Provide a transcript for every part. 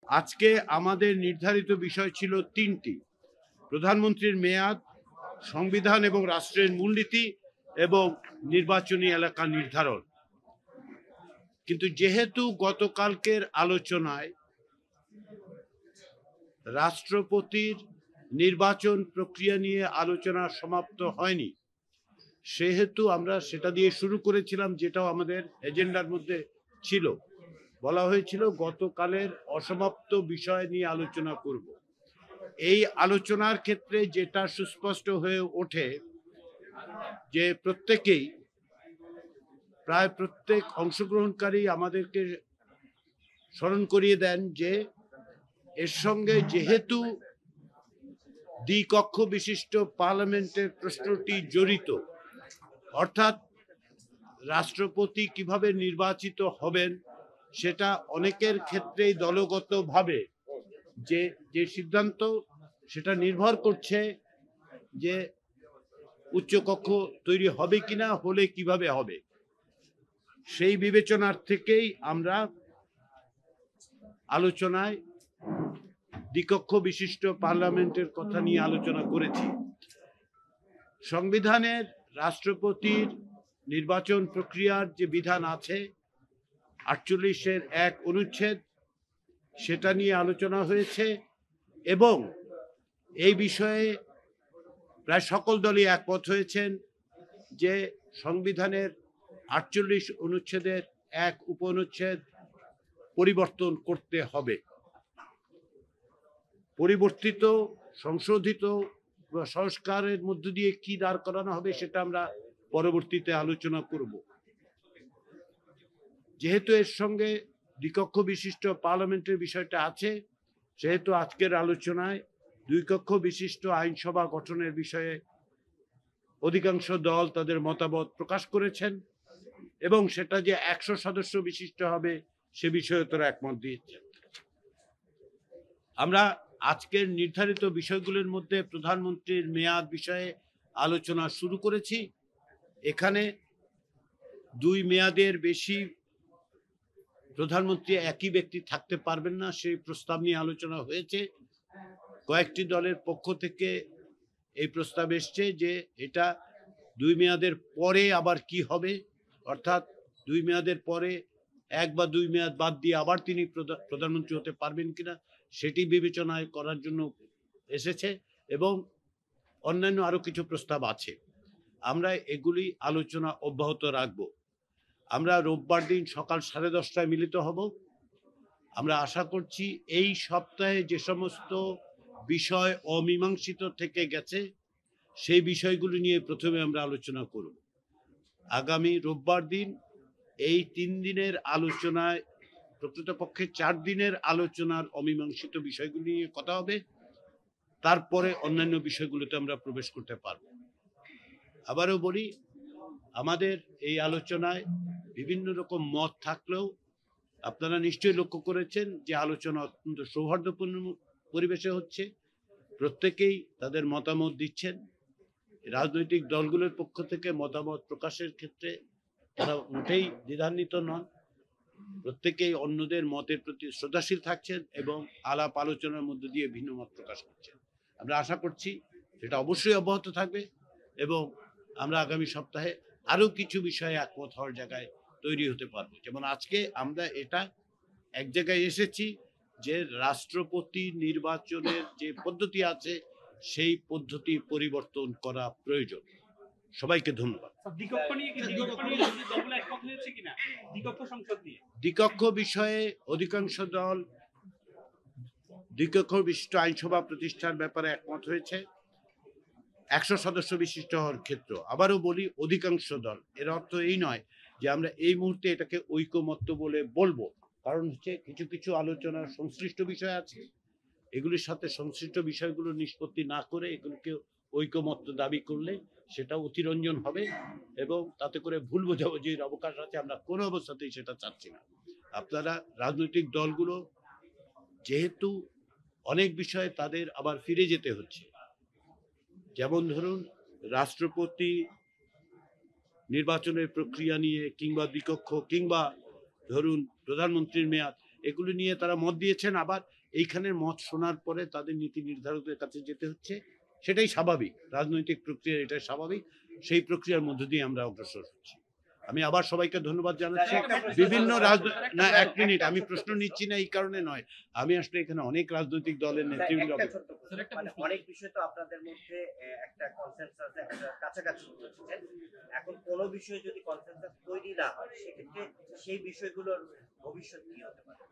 আজকে আমাদের নির্ধারিত বিষয় ছিল তিনটি: প্রধানমন্ত্রীর মেয়াদ, সংবিধান এবং রাষ্ট্রের মূলনীতি এবং নির্বাচনী এলাকা নির্ধারণ। কিন্তু যেহেতু গতকালকের আলোচনায় রাষ্ট্রপতির নির্বাচন প্রক্রিয়া নিয়ে আলোচনা সমাপ্ত হয়নি, সেহেতু আমরা সেটা দিয়ে শুরু করেছিলাম, যেটাও আমাদের এজেন্ডার মধ্যে ছিল। বলা হয়েছিল গতকালের অসমাপ্ত বিষয় নিয়ে আলোচনা করব। এই আলোচনার ক্ষেত্রে যেটা সুস্পষ্ট হয়ে ওঠে যে প্রায় প্রত্যেক অংশগ্রহণকারী আমাদেরকে স্মরণ করিয়ে দেন যে এর সঙ্গে যেহেতু দ্বিকক্ষ বিশিষ্ট পার্লামেন্টের প্রশ্নটি জড়িত, অর্থাৎ রাষ্ট্রপতি কিভাবে নির্বাচিত হবেন সেটা অনেকের ক্ষেত্রেই দলগতভাবে যে সিদ্ধান্ত সেটা নির্ভর করছে যে উচ্চকক্ষ তৈরি হবে কিনা, হলে কিভাবে হবে। সেই বিবেচনার থেকেই আমরা আলোচনায় দ্বিকক্ষ বিশিষ্ট পার্লামেন্টের কথা নিয়ে আলোচনা করেছি। সংবিধানের রাষ্ট্রপতির নির্বাচন প্রক্রিয়ার যে বিধান আছে 48-এর 1 অনুচ্ছেদ, সেটা নিয়ে আলোচনা হয়েছে এবং এই বিষয়ে প্রায় সকল দলই একমত হয়েছেন যে সংবিধানের 48 অনুচ্ছেদের 1 উপঅনুচ্ছেদ পরিবর্তন করতে হবে। পরিবর্তিত, সংশোধিত সংস্কারের মধ্য দিয়ে কি দাঁড় করানো হবে সেটা আমরা পরবর্তীতে আলোচনা করব। যেহেতু এর সঙ্গে দ্বিকক্ষ বিশিষ্ট পার্লামেন্টের বিষয়টা আছে, সেহেতু আজকের আলোচনায় দুই কক্ষ বিশিষ্ট আইনসভা গঠনের বিষয়ে অধিকাংশ দল তাদের মতামত প্রকাশ করেছেন এবং সেটা যে 100 সদস্য বিশিষ্ট হবে সে বিষয়ে তারা একমত দিয়েছেন। আমরা আজকের নির্ধারিত বিষয়গুলোর মধ্যে প্রধানমন্ত্রীর মেয়াদ বিষয়ে আলোচনা শুরু করেছি। এখানে 2 মেয়াদের বেশি প্রধানমন্ত্রী একই ব্যক্তি থাকতে পারবেন না, সেই প্রস্তাব নিয়ে আলোচনা হয়েছে। কয়েকটি দলের পক্ষ থেকে এই প্রস্তাব এসছে যে এটা 2 মেয়াদের পরে আবার কি হবে, অর্থাৎ 2 মেয়াদের পরে 1 বা 2 মেয়াদ বাদ দিয়ে আবার তিনি প্রধানমন্ত্রী হতে পারবেন কিনা সেটি বিবেচনায় করার জন্য এসেছে এবং অন্যান্য আরো কিছু প্রস্তাব আছে। আমরা এগুলি আলোচনা অব্যাহত রাখব। আমরা রোববার দিন সকাল 10:30টায় মিলিত হব। আমরা আশা করছি এই সপ্তাহে যে সমস্ত বিষয় অমীমাংসিত থেকে গেছে সেই বিষয়গুলি নিয়ে প্রথমে আমরা আলোচনা করব। আগামী রোববার দিন এই 3 দিনের আলোচনায় প্রকৃতপক্ষে 4 দিনের আলোচনার অমীমাংসিত বিষয়গুলি নিয়ে কথা হবে, তারপরে অন্যান্য বিষয়গুলোতে আমরা প্রবেশ করতে পারব। আবারও বলি, আমাদের এই আলোচনায় বিভিন্ন রকম মত থাকলেও আপনারা নিশ্চয়ই লক্ষ্য করেছেন যে আলোচনা অত্যন্ত সৌহার্দ্যপূর্ণ পরিবেশে হচ্ছে। প্রত্যেকেই তাদের মতামত দিচ্ছেন। রাজনৈতিক দলগুলোর পক্ষ থেকে মতামত প্রকাশের ক্ষেত্রে তারা মোটেই দ্বিধান্বিত নন। প্রত্যেকেই অন্যদের মতের প্রতি শ্রদ্ধাশীল থাকছেন এবং আলাপ আলোচনার মধ্য দিয়ে ভিন্ন মত প্রকাশ করছেন। আমরা আশা করছি সেটা অবশ্যই অব্যাহত থাকবে এবং আমরা আগামী সপ্তাহে আরো কিছু বিষয়ে একমত হওয়ার জায়গায় তৈরি হতে পারবো। যেমন আজকে আমরা এটা এক জায়গায় এসেছি যে রাষ্ট্রপতি নির্বাচনের যে পদ্ধতি আছে সেই পদ্ধতি পরিবর্তন করা প্রয়োজন। সবাইকে ধন্যবাদ। দ্বিকক্ষ বিষয়ে অধিকাংশ দল দ্বিকক্ষ বিশিষ্ট আইনসভা প্রতিষ্ঠার ব্যাপারে একমত হয়েছে 100 সদস্য বিশিষ্ট হওয়ার ক্ষেত্র। আবারও বলি, অধিকাংশ দল, এর অর্থ এই নয় যে আমরা এই মুহূর্তে এটাকে ঐকমত্য বলে বলবো, কারণ হচ্ছে কিছু কিছু আলোচনার সংশ্লিষ্ট বিষয় আছে, এগুলির সাথে সংশ্লিষ্ট বিষয়গুলো নিষ্পত্তি না করে এগুলোকে ঐকমত্য দাবি করলে সেটা অতিরঞ্জন হবে এবং তাতে করে ভুল বোঝাবুঝির অবকাশ আছে। আমরা কোনো অবস্থাতেই সেটা চাচ্ছি না। আপনারা রাজনৈতিক দলগুলো যেহেতু অনেক বিষয়ে তাদের আবার ফিরে যেতে হচ্ছে, যেমন ধরুন রাষ্ট্রপতি নির্বাচনের প্রক্রিয়া নিয়ে কিংবা দ্বিকক্ষ কিংবা ধরুন প্রধানমন্ত্রীর মেয়াদ, এগুলো নিয়ে তারা মত দিয়েছেন। আবার এইখানের মত শোনার পরে তাদের নীতি নির্ধারকদের কাছে যেতে হচ্ছে, সেটাই স্বাভাবিক। রাজনৈতিক প্রক্রিয়া এটাই স্বাভাবিক। সেই প্রক্রিয়ার মধ্য দিয়ে আমরা অগ্রসর হচ্ছি। আমি আবার সবাইকে ধন্যবাদ জানাচ্ছি। বিভিন্ন না, এক মিনিট, আমি প্রশ্ন নিচ্ছি না এই কারণে নয়। আমি আসলে এখানে অনেক রাজনৈতিক দলের নেতৃবৃন্দ। অনেক বিষয় তো আপনাদের মধ্যে একটা কনসেনসাস একটা কাছাকাছি পৌঁছেছেন। এখন কোন বিষয়ে যদি কনসেনসাস তৈরি না হয় সেক্ষেত্রে সেই বিষয়গুলোর ভবিষ্যৎ কি হতে পারে?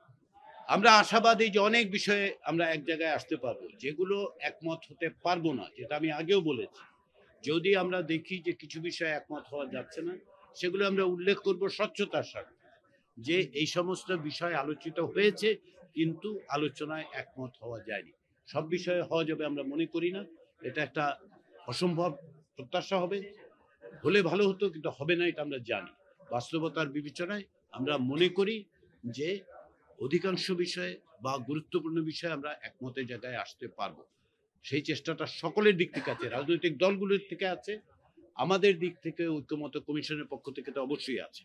আমরা আশাবাদী যে অনেক বিষয়ে আমরা এক জায়গায় আসতে পারবো। যেগুলো একমত হতে পারবো না, যেটা আমি আগেও বলেছি, যদি আমরা দেখি যে কিছু বিষয়ে একমত হওয়া যাচ্ছে না, সেগুলো আমরা উল্লেখ করব স্বচ্ছতার সাথে, যে এই সমস্ত বিষয় আলোচিত হয়েছে কিন্তু আলোচনায় একমত হওয়া যায়নি। সব বিষয়ে হওয়া যাবে আমরা মনে করি না। এটা একটা অসম্ভব প্রত্যাশা হবে। হলে ভালো হতো, কিন্তু হবে না, এটা আমরা জানি। বাস্তবতার বিবেচনায় আমরা মনে করি যে অধিকাংশ বিষয়ে বা গুরুত্বপূর্ণ বিষয়ে আমরা একমতের জায়গায় আসতে পারবো। সেই চেষ্টাটা সকলের দিক থেকে আছে, রাজনৈতিক দলগুলোর থেকে আছে, আমাদের দিক থেকে ঐক্যমত কমিশনের পক্ষ থেকে তো অবশ্যই আছে।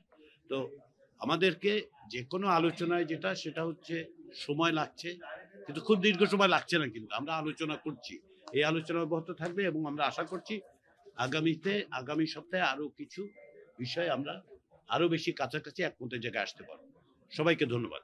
তো আমাদেরকে যে কোনো আলোচনায় যেটা, সেটা হচ্ছে সময় লাগছে, কিন্তু খুব দীর্ঘ সময় লাগছে না, কিন্তু আমরা আলোচনা করছি। এই আলোচনা অব্যাহত থাকবে এবং আমরা আশা করছি আগামী সপ্তাহে আরো কিছু বিষয় আমরা আরো বেশি কাছাকাছি একমতের জায়গায় আসতে পারবো। সবাইকে ধন্যবাদ।